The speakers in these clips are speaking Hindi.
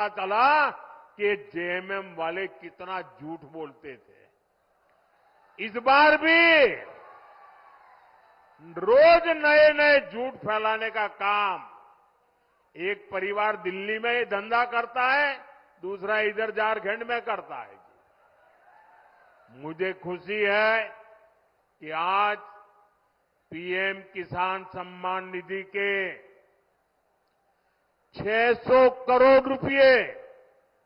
पता चला कि जेएमएम वाले कितना झूठ बोलते थे। इस बार भी रोज नए नए झूठ फैलाने का काम, एक परिवार दिल्ली में धंधा करता है, दूसरा इधर झारखंड में करता है। मुझे खुशी है कि आज पीएम किसान सम्मान निधि के 600 करोड़ रुपए,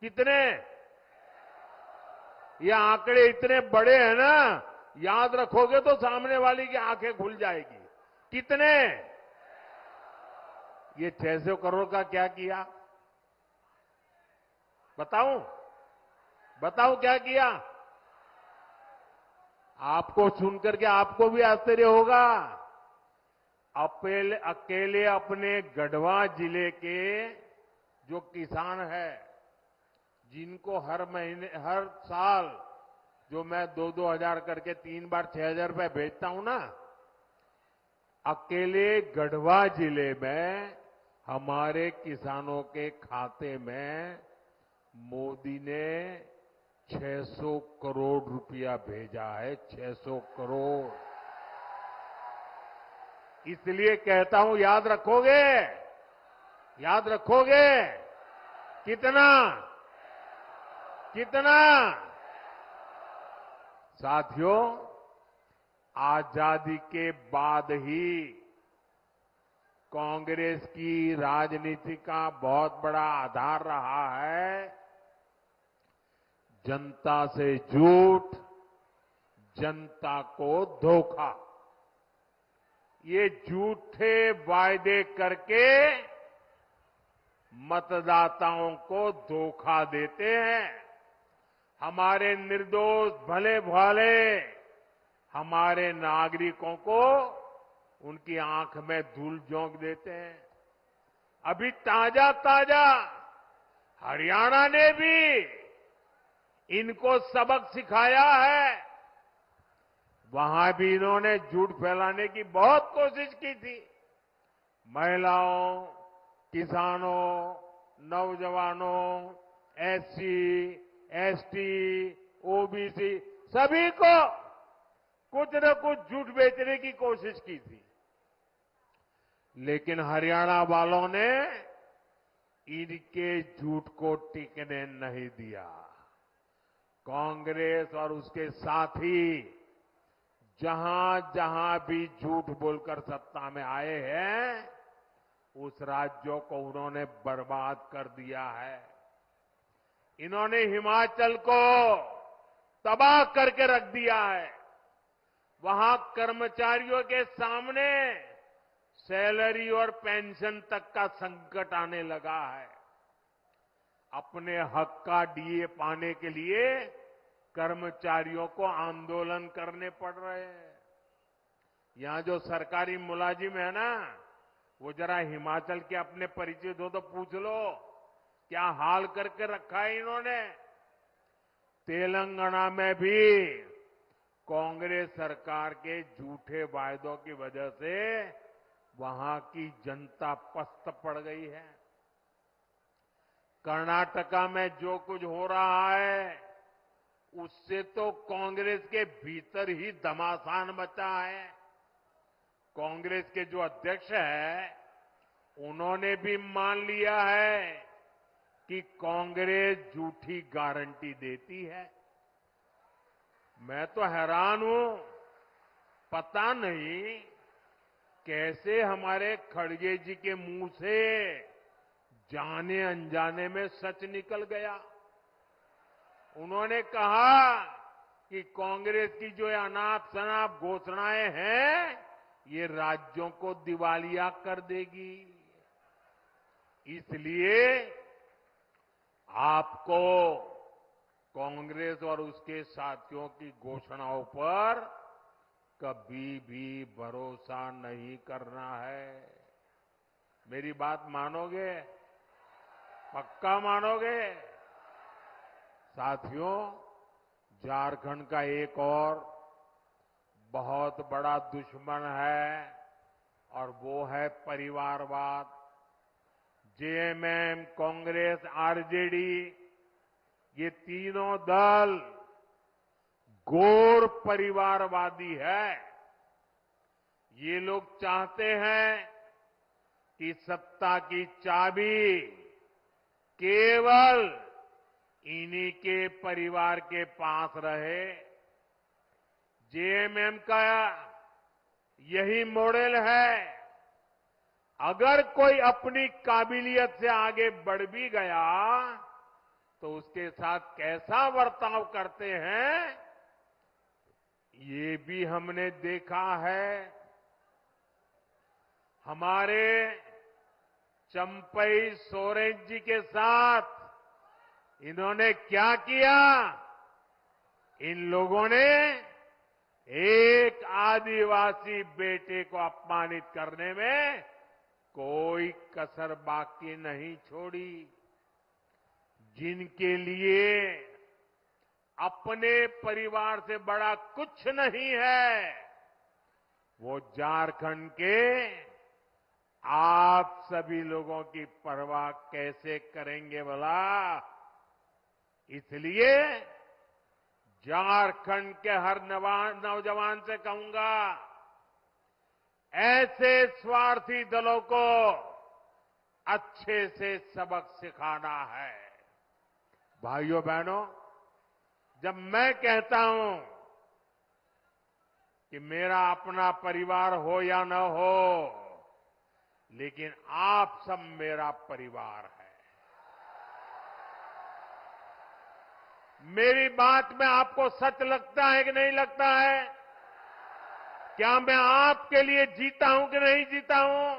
कितने, ये आंकड़े इतने बड़े हैं ना, याद रखोगे तो सामने वाली की आंखें खुल जाएगी। कितने? ये 600 करोड़ का क्या किया? बताऊं क्या किया? आपको सुनकर के आपको भी आश्चर्य होगा। अकेले अपने गढ़वा जिले के जो किसान है, जिनको हर महीने, हर साल जो मैं 2-2 हजार करके 3 बार 6,000 रुपए भेजता हूं ना, अकेले गढ़वा जिले में हमारे किसानों के खाते में मोदी ने 600 करोड़ रुपया भेजा है। 600 करोड़। इसलिए कहता हूं, याद रखोगे? याद रखोगे? कितना? कितना? साथियों, आजादी के बाद ही कांग्रेस की राजनीति का बहुत बड़ा आधार रहा है जनता से झूठ, जनता को धोखा। ये झूठे वायदे करके मतदाताओं को धोखा देते हैं। हमारे निर्दोष भले भाले हमारे नागरिकों को उनकी आंख में धूल झोंक देते हैं। अभी ताजा ताजा हरियाणा ने भी इनको सबक सिखाया है। वहां भी इन्होंने झूठ फैलाने की बहुत कोशिश की थी। महिलाओं, किसानों, नौजवानों, एससी, एसटी, ओबीसी सभी को कुछ न कुछ झूठ बेचने की कोशिश की थी। लेकिन हरियाणा वालों ने इनके झूठ को टिकने नहीं दिया। कांग्रेस और उसके साथी जहां जहां भी झूठ बोलकर सत्ता में आए हैं, उस राज्यों को उन्होंने बर्बाद कर दिया है। इन्होंने हिमाचल को तबाह करके रख दिया है। वहां कर्मचारियों के सामने सैलरी और पेंशन तक का संकट आने लगा है। अपने हक का डीए पाने के लिए कर्मचारियों को आंदोलन करने पड़ रहे हैं। यहां जो सरकारी मुलाजिम है ना, वो जरा हिमाचल के अपने परिचित हो तो पूछ लो, क्या हाल करके रखा है इन्होंने। तेलंगाना में भी कांग्रेस सरकार के झूठे वायदों की वजह से वहां की जनता पस्त पड़ गई है। कर्नाटका में जो कुछ हो रहा है, उससे तो कांग्रेस के भीतर ही घमासान मचा है। कांग्रेस के जो अध्यक्ष हैं, उन्होंने भी मान लिया है कि कांग्रेस झूठी गारंटी देती है। मैं तो हैरान हूं, पता नहीं कैसे हमारे खड़गे जी के मुंह से जाने अनजाने में सच निकल गया। उन्होंने कहा कि कांग्रेस की जो अनाप शनाप घोषणाएं हैं, ये राज्यों को दिवालिया कर देगी। इसलिए आपको कांग्रेस और उसके साथियों की घोषणाओं पर कभी भी भरोसा नहीं करना है। मेरी बात मानोगे? पक्का मानोगे? साथियों, झारखंड का एक और बहुत बड़ा दुश्मन है और वो है परिवारवाद। जेएमएम, कांग्रेस, आरजेडी, ये तीनों दल घोर परिवारवादी है। ये लोग चाहते हैं कि सत्ता की चाबी केवल इन्हीं के परिवार के पास रहे। जेएमएम का यही मॉडल है। अगर कोई अपनी काबिलियत से आगे बढ़ भी गया तो उसके साथ कैसा बर्ताव करते हैं, ये भी हमने देखा है। हमारे चंपई सोरेन जी के साथ इन्होंने क्या किया? इन लोगों ने एक आदिवासी बेटे को अपमानित करने में कोई कसर बाकी नहीं छोड़ी। जिनके लिए अपने परिवार से बड़ा कुछ नहीं है, वो झारखंड के आप सभी लोगों की परवाह कैसे करेंगे भला? इसलिए झारखंड के हर नौजवान से कहूंगा, ऐसे स्वार्थी दलों को अच्छे से सबक सिखाना है। भाइयों बहनों, जब मैं कहता हूं कि मेरा अपना परिवार हो या न हो, लेकिन आप सब मेरा परिवार है। मेरी बात में आपको सच लगता है कि नहीं लगता है? क्या मैं आपके लिए जीता हूं कि नहीं जीता हूं?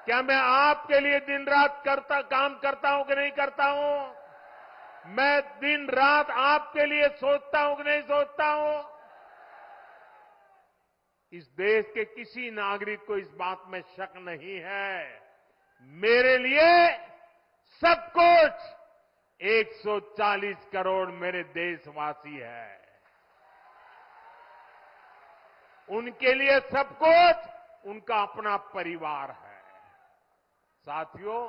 क्या मैं आपके लिए दिन रात काम करता हूं कि नहीं करता हूं? मैं दिन रात आपके लिए सोचता हूं कि नहीं सोचता हूं? इस देश के किसी नागरिक को इस बात में शक नहीं है। मेरे लिए सब कुछ 140 करोड़ मेरे देशवासी हैं। उनके लिए सब कुछ उनका अपना परिवार है। साथियों,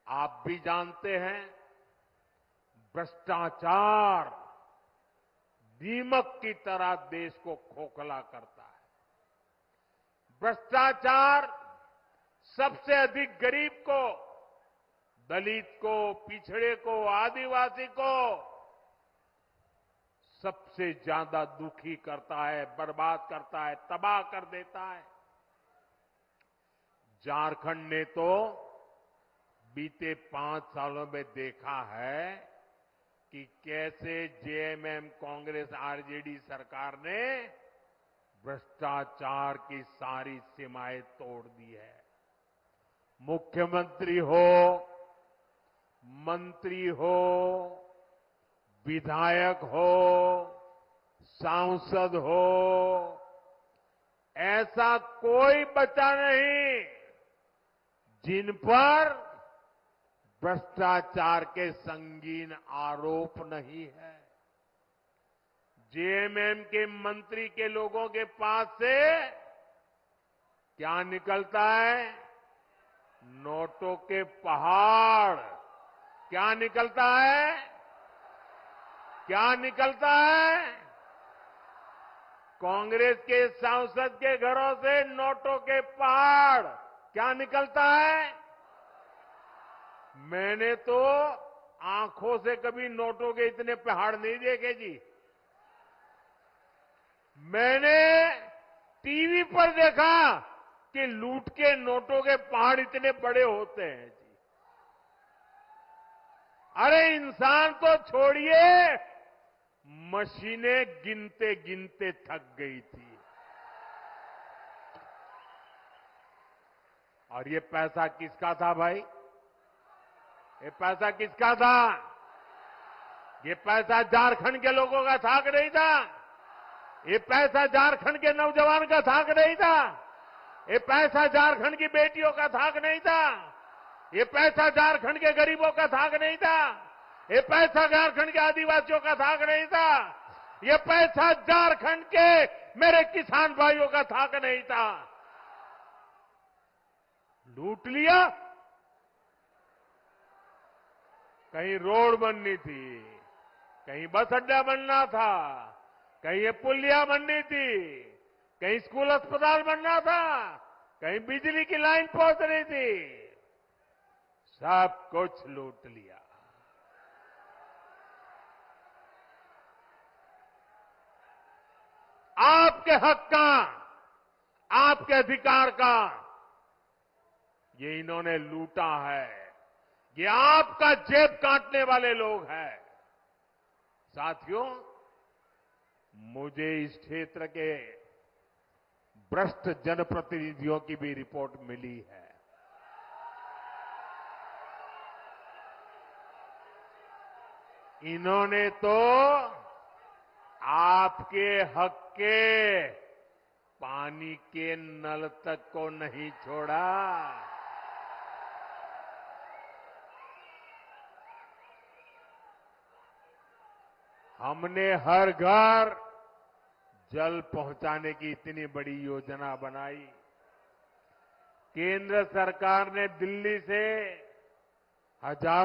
आप भी जानते हैं, भ्रष्टाचार दीमक की तरह देश को खोखला करता है। भ्रष्टाचार सबसे अधिक गरीब को, दलित को, पिछड़े को, आदिवासी को सबसे ज्यादा दुखी करता है, बर्बाद करता है, तबाह कर देता है। झारखंड ने तो बीते 5 सालों में देखा है कि कैसे जेएमएम, कांग्रेस, आरजेडी सरकार ने भ्रष्टाचार की सारी सीमाएं तोड़ दी है। मुख्यमंत्री हो, मंत्री हो, विधायक हो, सांसद हो, ऐसा कोई बचा नहीं जिन पर भ्रष्टाचार के संगीन आरोप नहीं है। जेएमएम के मंत्री के लोगों के पास से क्या निकलता है? नोटों के पहाड़। क्या निकलता है? क्या निकलता है? कांग्रेस के सांसद के घरों से नोटों के पहाड़। क्या निकलता है? मैंने तो आंखों से कभी नोटों के इतने पहाड़ नहीं देखे जी। मैंने टीवी पर देखा कि लूट के नोटों के पहाड़ इतने बड़े होते हैं जी। अरे इंसान तो छोड़िए, मशीनें गिनते गिनते थक गई थी। और ये पैसा किसका था भाई? ये पैसा किसका था? ये पैसा झारखंड के लोगों का था कि नहीं था? ये पैसा झारखंड के नौजवान का था कि नहीं था? ये पैसा झारखंड की बेटियों का था कि नहीं था? ये पैसा झारखंड के गरीबों का था कि नहीं था? ये पैसा झारखंड के आदिवासियों का था कि नहीं था? ये पैसा झारखंड के मेरे किसान भाइयों का था कि नहीं था? लूट लिया। कहीं रोड बननी थी, कहीं बस अड्डा बनना था, कहीं ये पुलिया बननी थी, कहीं स्कूल अस्पताल बनना था, कहीं बिजली की लाइन पहुंच रही थी, सब कुछ लूट लिया। आपके हक का, आपके अधिकार का ये इन्होंने लूटा है। ये आपका जेब काटने वाले लोग हैं। साथियों, मुझे इस क्षेत्र के भ्रष्ट जनप्रतिनिधियों की भी रिपोर्ट मिली है। इन्होंने तो आपके हक के पानी के नल तक को नहीं छोड़ा। हमने हर घर जल पहुंचाने की इतनी बड़ी योजना बनाई। केंद्र सरकार ने दिल्ली से हजारों